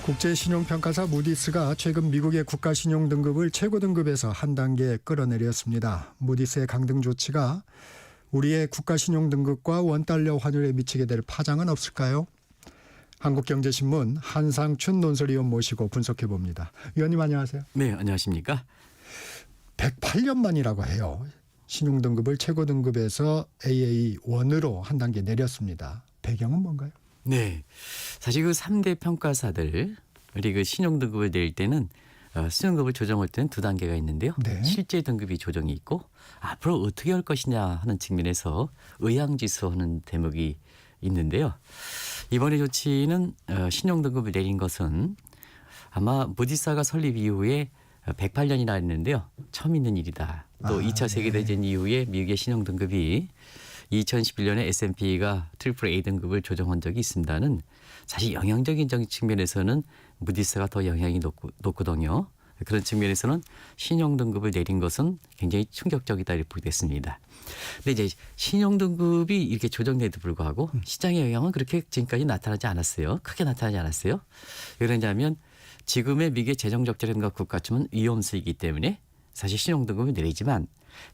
국제신용평가사 무디스가 최근 미국의 국가신용등급을 최고 등급에서 한 단계 끌어내렸습니다. 무디스의 강등 조치가 우리의 국가신용등급과 원달러 환율에 미치게 될 파장은 없을까요? 한국경제신문 한상춘 논설위원 모시고 분석해 봅니다. 위원님 안녕하세요. 네, 안녕하십니까? 108년 만이라고 해요. 신용등급을 최고 등급에서 AA1으로 한 단계 내렸습니다. 배경은 뭔가요? 네, 사실 그 3대 평가사들 우리 그 신용등급을 낼 때는 신용등급을 조정할 때는 두 단계가 있는데요. 네. 실제 등급이 조정이 있고 앞으로 어떻게 할 것이냐 하는 측면에서 의향지수 하는 대목이 있는데요. 이번에 조치는 신용등급을 내린 것은 아마 무디스가 설립 이후에 108년이나 했는데요. 처음 있는 일이다. 또 2차 세계대전 이후에 미국의 신용등급이 2011년에 S&P가 트리플 A 등급을 조정한 적이 있습니다는 사실 영향적인 측면에서는 무디스가 더 영향이 높거든요. 그런 측면에서는 신용등급을 내린 것은 굉장히 충격적이다 이렇게 보겠습니다. 근데 이제 신용등급이 이렇게 조정돼도 불구하고 시장의 영향은 그렇게 지금까지 나타나지 않았어요. 크게 나타나지 않았어요. 왜 그러냐면 지금의 미국의 재정적자라든가 국가침은 위험수이기 때문에 사실 신용등급을 내리지만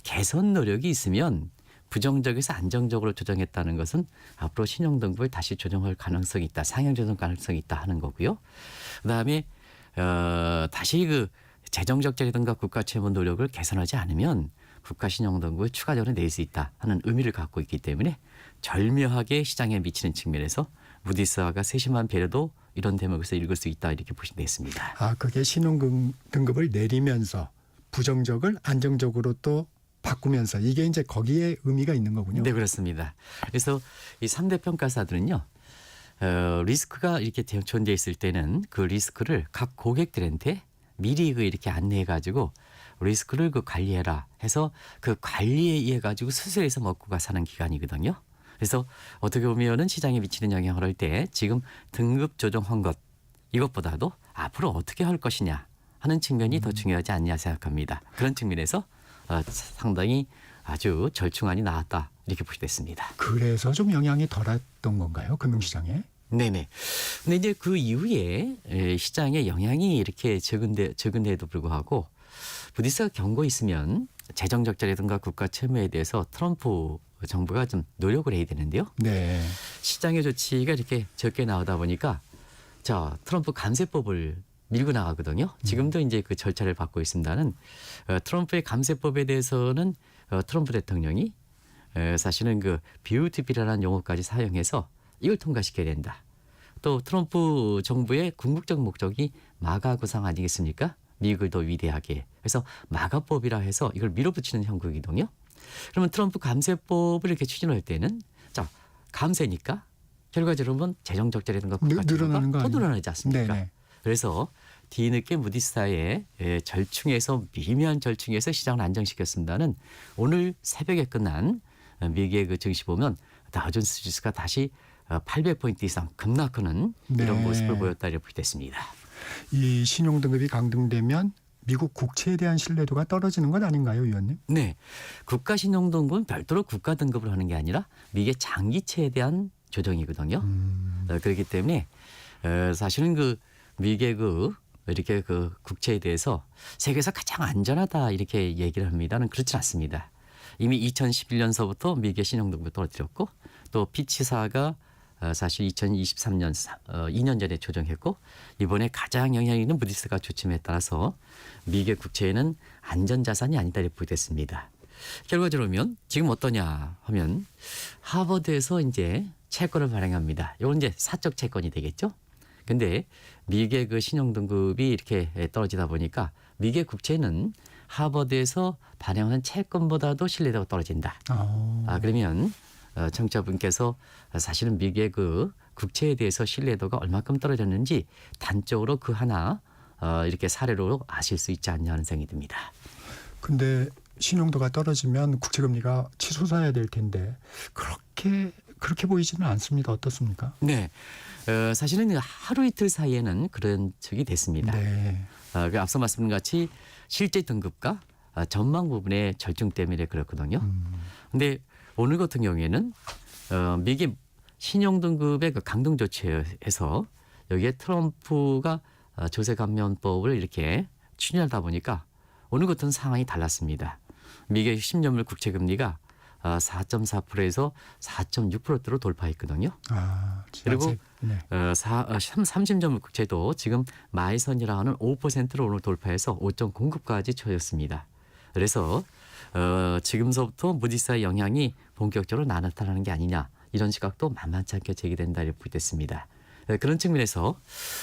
개선 노력이 있으면 부정적에서 안정적으로 조정했다는 것은 앞으로 신용등급을 다시 조정할 가능성이 있다. 상향 조정 가능성이 있다 하는 거고요. 그다음에 다시 그 재정적자라든가 국가채무 노력을 개선하지 않으면 국가신용등급을 추가적으로 낼 수 있다 하는 의미를 갖고 있기 때문에 절묘하게 시장에 미치는 측면에서 무디스가 세심한 배려도 이런 대목에서 읽을 수 있다 이렇게 보시면 되겠습니다. 그게 신용등급을 내리면서 부정적을 안정적으로 또 바꾸면서 이게 이제 거기에 의미가 있는 거군요. 네, 그렇습니다. 그래서 이 3대 평가사들은요. 리스크가 이렇게 존재해 있을 때는 그 리스크를 각 고객들한테 미리 이렇게 안내해 가지고 리스크를 관리해라 해서 그 관리에 의해 가지고 수술해서 먹고 사는 기간이거든요. 그래서 어떻게 보면은 시장에 미치는 영향을 할 때 지금 등급 조정한 것 이것보다도 앞으로 어떻게 할 것이냐 하는 측면이 더 중요하지 않냐 생각합니다. 그런 측면에서 상당히 아주 절충안이 나왔다 이렇게 보시됐습니다. 그래서 좀 영향이 덜했던 건가요? 금융시장에? 네네. 근데 이제 그 이후에 시장에 영향이 이렇게 적은데도 불구하고 무디스가 경고했으면 재정적자라든가 국가 채무에 대해서 트럼프 정부가 좀 노력을 해야 되는데요. 네. 시장의 조치가 이렇게 적게 나오다 보니까 트럼프 감세법을 밀고 나가거든요. 지금도 이제 그 절차를 받고 있습니다는 트럼프의 감세법에 대해서는 트럼프 대통령이 사실은 그 비우티비라는 용어까지 사용해서 이걸 통과시켜야 된다. 또 트럼프 정부의 궁극적 목적이 마가 구상 아니겠습니까? 미국을 더 위대하게. 그래서 마가법이라 해서 이걸 밀어붙이는 형국이거든요. 그러면 트럼프 감세법을 이렇게 추진할 때는 감세니까 결과적으로 보면 재정적자라든가 국가채무가 더 늘어나지 않습니까? 네네. 그래서 뒤늦게 무디스의 절충에서 미미한 절충에서 시장을 안정시켰습니다는 오늘 새벽에 끝난 미국의 그 증시 보면 다우존스 지수가 다시 800포인트 이상 급락하는 이런 모습을 보였다 이렇게 됐습니다. 이 신용등급이 강등되면 미국 국채에 대한 신뢰도가 떨어지는 건 아닌가요, 위원님? 네. 국가신용등급은 별도로 국가등급을 하는 게 아니라 미국의 장기채에 대한 조정이거든요. 그렇기 때문에 사실은 그 미국의 이렇게 그 국채에 대해서 세계에서 가장 안전하다 이렇게 얘기를 합니다는 그렇지 않습니다. 이미 2011년서부터 미국의 신용등급을 떨어뜨렸고 또 피치사가 사실 2023년 2년 전에 조정했고 이번에 가장 영향이 있는 무디스가 조침에 따라서 미국의 국채에는 안전자산이 아니다 이렇게 보겠습니다. 결과적으로 보면 지금 어떠냐 하면 하버드에서 이제 채권을 발행합니다. 이건 이제 사적 채권이 되겠죠. 근데 미국의 그 신용등급이 이렇게 떨어지다 보니까 미국의 국채는 하버드에서 발행하는 채권보다도 신뢰도가 떨어진다. 그러면 청취자분께서 사실은 미국의 그 국채에 대해서 신뢰도가 얼마큼 떨어졌는지 단적으로 그 하나 이렇게 사례로 아실 수 있지 않냐 하는 생각이 듭니다. 근데 신용도가 떨어지면 국채금리가 치솟아야 될 텐데 그렇게 보이지는 않습니다. 어떻습니까? 네. 사실은 하루 이틀 사이에는 그런 적이 됐습니다. 네. 앞서 말씀드린 같이 실제 등급과 전망 부분의 절충 때문에 그렇거든요. 그런데 오늘 같은 경우에는 미국의 신용등급의 그 강등 조치에서 여기에 트럼프가 조세 감면법을 이렇게 추진하다 보니까 오늘 같은 상황이 달랐습니다. 미국의 10년물 국채 금리가 4.4%에서 4.6%대로 돌파했거든요. 그리고 30년물 국채도 지금 마이선이라 하는 5%를 오늘 돌파해서 5.09까지 쳐졌습니다. 그래서 지금서부터 무디스의 영향이 본격적으로 나타나는 게 아니냐 이런 시각도 만만치 않게 제기된다 이렇게 보겠습니다. 그런 측면에서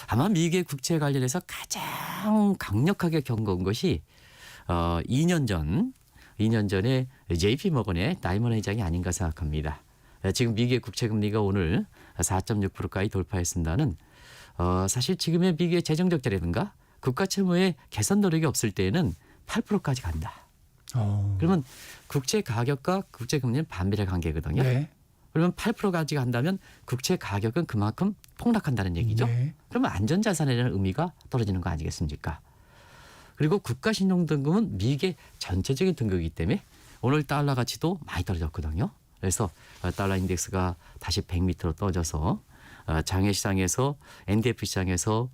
아마 미국의 국채 관련해서 가장 강력하게 겪어온 것이 2년 전에 JP 모건의 다이먼 회장이 아닌가 생각합니다. 지금 미국의 국채 금리가 오늘 4.6%까지 돌파했습니다는 사실 지금의 미국의 재정 적자라든가 국가 채무의 개선 노력이 없을 때에는 8%까지 간다. 그러면 국채 가격과 국채 금리는 반비례 관계거든요. 네. 그러면 8%까지 간다면 국채 가격은 그만큼 폭락한다는 얘기죠. 네. 그러면 안전자산에 대한 의미가 떨어지는 거 아니겠습니까? 그리고 국가신용등급은 미국의 전체적인 등급이기 때문에 오늘 달러 가치도 많이 떨어졌거든요. 그래서 달러 인덱스가 다시 100m로 떨어져서 장외시장에서 NDF 시장에서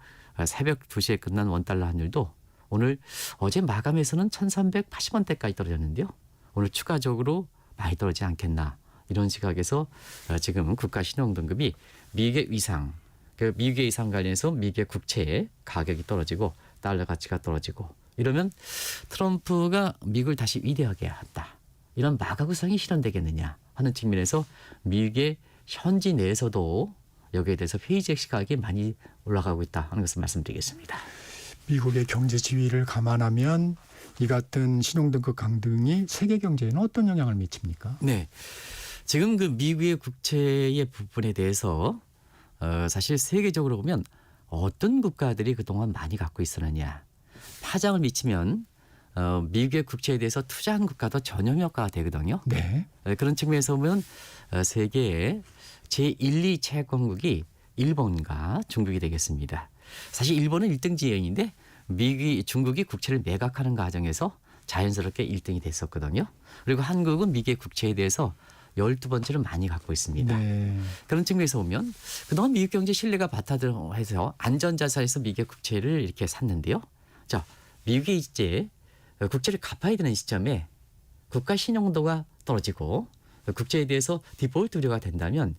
새벽 2시에 끝난 원달러 환율도 오늘 어제 마감에서는 1380원대까지 떨어졌는데요. 오늘 추가적으로 많이 떨어지지 않겠나 이런 시각에서 지금 국가신용등급이 미국의 위상, 미국의 위상 관련해서 미국의 국채의 가격이 떨어지고 달러 가치가 떨어지고 이러면 트럼프가 미국을 다시 위대하게 한다. 이런 마가구상이 실현되겠느냐 하는 측면에서 미국의 현지 내에서도 여기에 대해서 회의적 시각이 많이 올라가고 있다 하는 것을 말씀드리겠습니다. 미국의 경제 지위를 감안하면 이 같은 신용등급 강등이 세계 경제에는 어떤 영향을 미칩니까? 네, 지금 그 미국의 국채의 부분에 대해서 사실 세계적으로 보면 어떤 국가들이 그동안 많이 갖고 있었느냐 파장을 미치면 미국의 국채에 대해서 투자한 국가도 전염 효과가 되거든요. 네. 그런 측면에서 보면 세계의 제1, 2 채권국이 일본과 중국이 되겠습니다. 사실 일본은 1등 지형인데 중국이 국채를 매각하는 과정에서 자연스럽게 1등이 됐었거든요. 그리고 한국은 미국의 국채에 대해서 12번째를 많이 갖고 있습니다. 네. 그런 측면에서 보면 그동안 미국 경제 신뢰가 바탕으로 안전자산에서 미국의 국채를 이렇게 샀는데요. 자, 미국이 이제 국채를 갚아야 되는 시점에 국가 신용도가 떨어지고 국채에 대해서 디폴트 우려가 된다면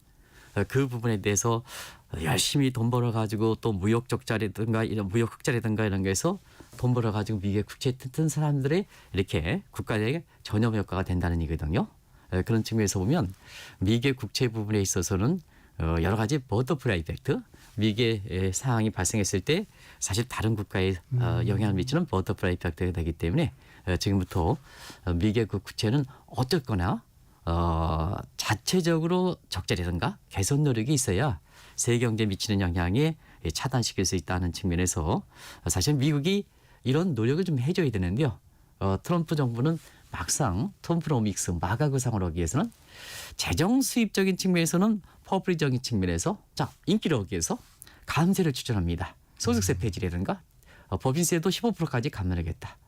그 부분에 대해서 열심히 돈 벌어가지고 또 무역 적자라든가 이런 무역 흑자라든가 이런 거에서 돈 벌어가지고 미국의 국채 튼튼 사람들의 이렇게 국가에 전염 효과가 된다는 얘기거든요. 그런 측면에서 보면 미국의 국채 부분에 있어서는 여러 가지 버터플라이 이펙트, 미국의 상황이 발생했을 때 사실 다른 국가에 영향을 미치는 버터플라이 이펙트가 되기 때문에 지금부터 미국의 그 국채는 어쨌거나 자체적으로 적자라든가 개선 노력이 있어야 세계 경제에 미치는 영향에 차단시킬 수 있다는 측면에서 사실 미국이 이런 노력을 좀 해줘야 되는데요. 트럼프 정부는 막상 톰프로믹스 마가구상을 하기 위해서는 재정 수입적인 측면에서는 퍼블리적인 측면에서 인기를 얻기 위해서 감세를 추진합니다. 소득세 폐지라든가 법인세도 15%까지 감면하겠다.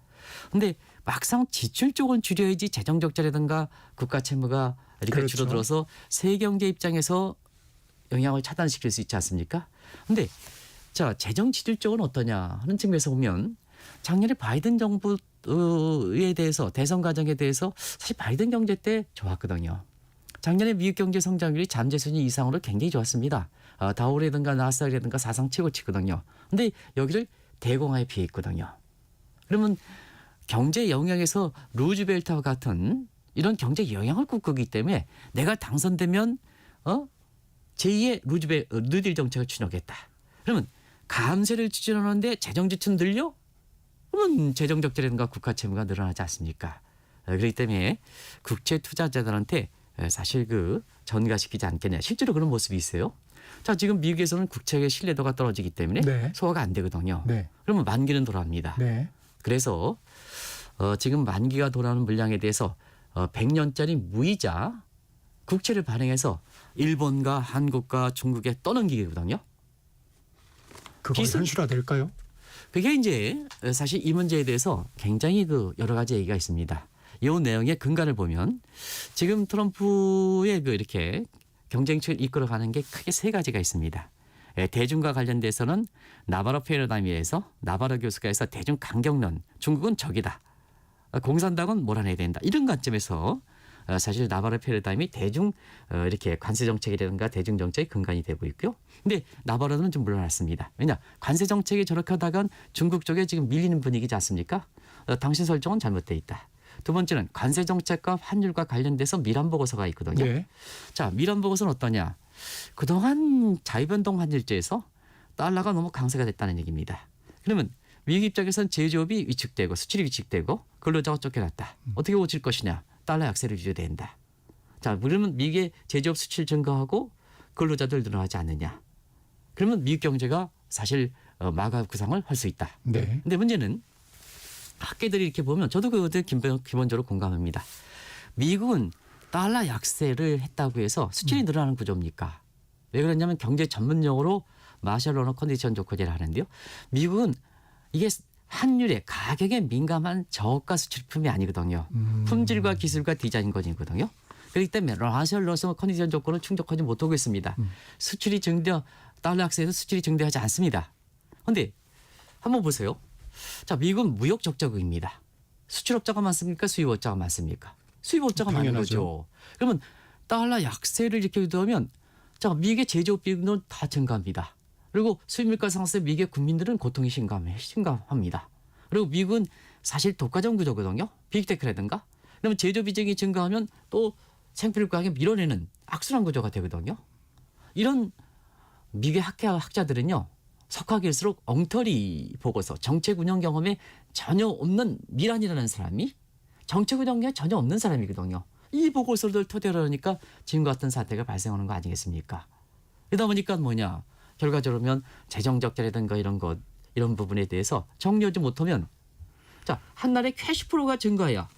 그런데 막상 지출 쪽은 줄여야지 재정 적자라든가 국가 채무가 이렇게 그렇죠. 줄어들어서 세계 경제 입장에서 영향을 차단시킬 수 있지 않습니까? 그런데 재정 지출 쪽은 어떠냐 하는 측면에서 보면 작년에 바이든 정부에 대해서 대선 과정에 대해서 사실 바이든 경제 때 좋았거든요. 작년에 미국 경제 성장률이 잠재 수준 이상으로 굉장히 좋았습니다. 다우라든가 나스닥이라든가 사상 최고치거든요. 그런데 여기를 대공화에 비했거든요. 그러면 경제 영역에서 루즈벨트와 같은 이런 경제 영향을 꿈꾸기 때문에 내가 당선되면 제2의 뉴딜 정책을 추진하겠다. 그러면 감세를 추진하는데 재정 지출 늘려? 그러면 재정 적자라든가 국가 채무가 늘어나지 않습니까? 그렇기 때문에 국채 투자자들한테 사실 전가시키지 않겠냐. 실제로 그런 모습이 있어요. 지금 미국에서는 국채의 신뢰도가 떨어지기 때문에 네. 소화가 안 되거든요. 네. 그러면 만기는 돌아옵니다. 네. 그래서 지금 만기가 돌아오는 물량에 대해서 100년짜리 무이자 국채를 발행해서 일본과 한국과 중국에 떠넘기거든요. 그건 현실화될까요? 그게 이제 사실 이 문제에 대해서 굉장히 여러 가지 얘기가 있습니다. 이 내용의 근간을 보면 지금 트럼프의 이렇게 경쟁치를 이끌어가는 게 크게 세 가지가 있습니다. 대중과 관련돼서는 나바로 패러다임에서 나바로 교수가 해서 대중 강경론, 중국은 적이다. 공산당은 몰아내야 된다. 이런 관점에서 사실 나바로 패러다임이 대중 이렇게 관세 정책이라든가 대중 정책의 근간이 되고 있고요. 근데 나바로는 좀 물러났습니다. 왜냐? 관세 정책이 저렇게 하다간 중국 쪽에 지금 밀리는 분위기지 않습니까? 당신 설정은 잘못돼 있다. 두 번째는 관세 정책과 환율과 관련돼서 미란 보고서가 있거든요. 네. 자, 미란 보고서는 어떠냐? 그동안 자유변동 환율제에서 달러가 너무 강세가 됐다는 얘기입니다. 그러면 미국 입장에서는 제조업이 위축되고 수출이 위축되고 근로자가 쫓겨났다. 어떻게 고칠 것이냐? 달러 약세를 유지해야 된다. 자, 그러면 미국의 제조업 수출 증가하고 근로자들 늘어나지 않느냐? 그러면 미국 경제가 사실 마가 구상을 할 수 있다. 네. 근데 문제는 학계들이 이렇게 보면 저도 그것들 기본적으로 공감합니다. 미국은 달러 약세를 했다고 해서 수출이 늘어나는 구조입니까? 왜 그러냐면 경제 전문용어로 마셜 언어 컨디션 조건이라 하는데요. 미국은 이게 환율에 가격에 민감한 저가 수출품이 아니거든요. 품질과 기술과 디자인권이거든요. 그렇기 때문에 마셜 언어 컨디션 조건을 충족하지 못하고 있습니다. 수출이 달러 약세에서 수출이 증대하지 않습니다. 그런데 한번 보세요. 자, 미국은 무역 적자국입니다. 수출업자가 많습니까? 수입업자가 많습니까? 수입업자가 많은 거죠. 그러면 달러 약세를 이렇게 유도하면 자, 미국의 제조업 비용은 다 증가합니다. 그리고 수입물가 상승에 미국의 국민들은 고통이 심각합니다. 그리고 미국은 사실 독과점 구조거든요. 빅테크라든가. 그러면 제조 비중이 증가하면 또 생필품 가격에 밀어내는 악순환 구조가 되거든요. 이런 미국의 학자들은요. 석학일수록 엉터리 보고서 정책 운영 경험에 전혀 없는 미란이라는 사람이 정책 운영 경험에 전혀 없는 사람이거든요. 이 보고서를 토대로 하니까 지금과 같은 사태가 발생하는 거 아니겠습니까? 그러다 보니까 뭐냐. 결과적으로 보면 재정 적자라든가 이런 부분에 대해서 정리하지 못하면 자, 한 날에 캐시플로우가 증가해야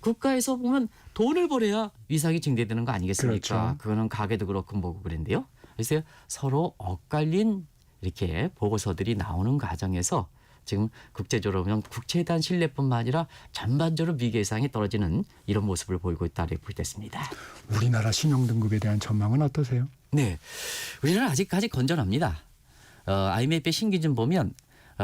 국가에서 보면 돈을 벌어야 위상이 증대되는 거 아니겠습니까? 그렇죠. 그거는 가게도 그렇고 뭐고 그런데요. 그래서 서로 엇갈린 이렇게 보고서들이 나오는 과정에서 지금 국제적으로 보면 국채에 대한 신뢰뿐만 아니라 전반적으로 미국 예상이 떨어지는 이런 모습을 보이고 있다고 볼 때 있습니다. 우리나라 신용등급에 대한 전망은 어떠세요? 네, 우리는 아직까지 건전합니다. IMF의 신기준 보면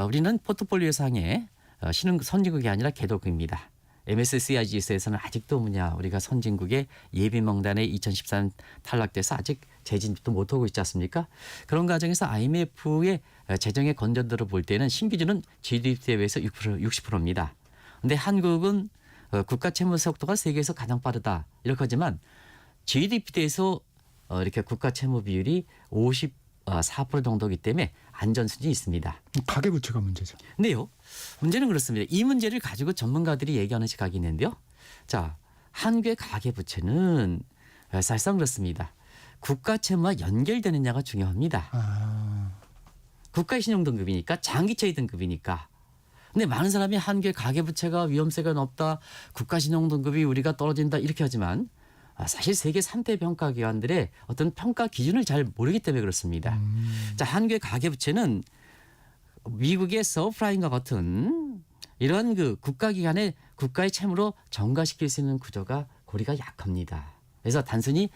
우리는 포트폴리오 상의 선진국이 아니라 개도국입니다. MSCI 지수에서는 아직도 우리가 선진국의 예비 명단에 2013 탈락돼서 아직 재진입도 못하고 있지 않습니까? 그런 과정에서 IMF의 재정의 건전도를 볼 때는 신기준은 GDP 대비해서 60%입니다. 그런데 한국은 국가 채무 속도가 세계에서 가장 빠르다 이렇게 하지만 GDP 대에서 이렇게 국가 채무 비율이 54% 정도이기 때문에 안전 수준이 있습니다. 가계부채가 문제죠. 근데요, 문제는 그렇습니다. 이 문제를 가지고 전문가들이 얘기하는 시각이 있는데요. 자, 한국의 가계부채는 사실상 그렇습니다. 국가 채무와 연결되느냐가 중요합니다. 국가의 신용등급이니까 장기채의 등급이니까. 근데 많은 사람이 한국의 가계부채가 위험세가 높다. 국가 신용등급이 우리가 떨어진다 이렇게 하지만 사실 세계 3대 평가기관들의 어떤 평가 기준을 잘 모르기 때문에 그렇습니다. 자, 한국의 가계부채는 미국의 서브프라임과 같은 이런 국가기관의 국가의 채무로 전가시킬 수 있는 구조가 고리가 약합니다. 그래서 단순히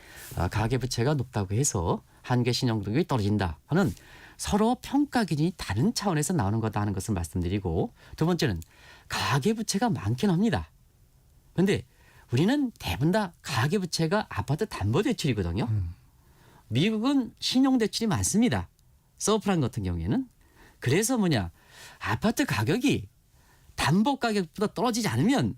가계부채가 높다고 해서 한국의 신용등급이 떨어진다 하는 서로 평가 기준이 다른 차원에서 나오는 거다 하는 것을 말씀드리고 두 번째는 가계부채가 많긴 합니다. 그런데 우리는 대부분 다 가계부채가 아파트 담보대출이거든요. 미국은 신용대출이 많습니다. 서브프라임 같은 경우에는. 그래서 아파트 가격이 담보 가격보다 떨어지지 않으면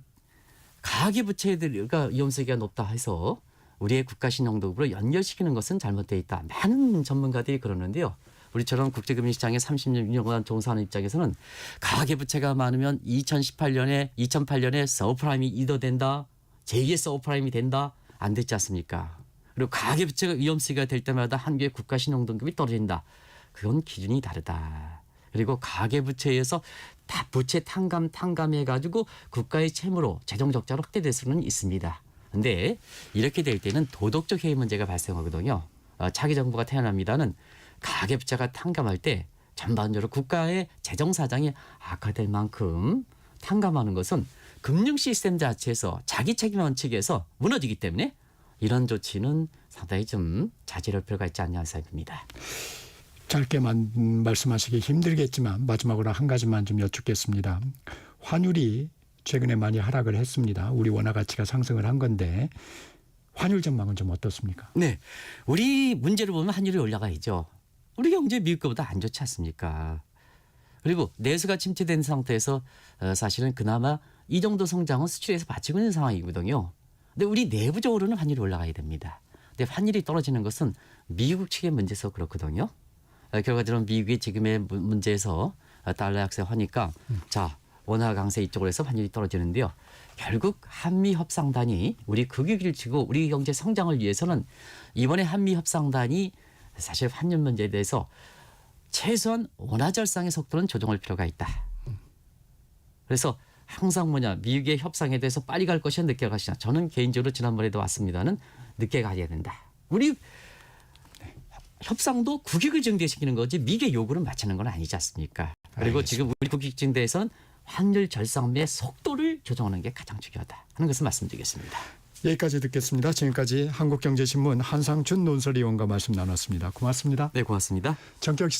가계부채가 위험세가 높다 해서 우리의 국가신용등급으로 연결시키는 것은 잘못되어 있다. 많은 전문가들이 그러는데요. 우리처럼 국제금융시장에 30년 종사하는 입장에서는 가계부채가 많으면 2008년에 서브프라임이 이더된다. 제2의 서브프라임이 된다. 안 됐지 않습니까? 그리고 가계부채가 위험세가 될 때마다 한국의 국가신용등급이 떨어진다. 그건 기준이 다르다. 그리고 가계부채에서 다 부채 탕감해가지고 국가의 채무로 재정적자로 확대될 수는 있습니다. 그런데 이렇게 될 때는 도덕적 해이 문제가 발생하거든요. 차기 정부가 태어납니다는 가계부채가 탕감할 때 전반적으로 국가의 재정사정이 악화될 만큼 탕감하는 것은 금융 시스템 자체에서 자기 책임 원칙에서 무너지기 때문에 이런 조치는 상당히 좀 자제할 필요가 있지 않냐 생각합니다. 짧게만 말씀하시기 힘들겠지만 마지막으로 한 가지만 좀 여쭙겠습니다. 환율이 최근에 많이 하락을 했습니다. 우리 원화 가치가 상승을 한 건데 환율 전망은 좀 어떻습니까? 네, 우리 문제를 보면 환율이 올라가야죠. 우리 경제 미국 거보다 안 좋지 않습니까? 그리고 내수가 침체된 상태에서 사실은 그나마 이 정도 성장은 수출에서 받치고 있는 상황이거든요. 근데 우리 내부적으로는 환율이 올라가야 됩니다. 근데 환율이 떨어지는 것은 미국 측의 문제에서 그렇거든요. 결과적으로 미국이 지금의 문제에서 달러 약세하니까 자 원화 강세 이쪽으로 해서 환율이 떨어지는데요. 결국 한미 협상단이 우리 국익을 지고 우리 경제 성장을 위해서는 이번에 한미 협상단이 사실 환율 문제에 대해서 최소한 원화 절상의 속도는 조정할 필요가 있다. 그래서 항상 미국의 협상에 대해서 빨리 갈 것이냐 늦게 갈 것이냐. 저는 개인적으로 지난번에도 왔습니다는 늦게 가야 된다. 우리 협상도 국익을 증대시키는 거지 미국의 요구를 맞추는 건 아니지 않습니까? 그리고 알겠습니다. 지금 우리 국익 증대에서는 환율 절상의 속도를 조정하는 게 가장 중요하다 하는 것을 말씀드리겠습니다. 여기까지 듣겠습니다. 지금까지 한국경제신문 한상준 논설위원과 말씀 나눴습니다. 고맙습니다. 네, 고맙습니다. 정격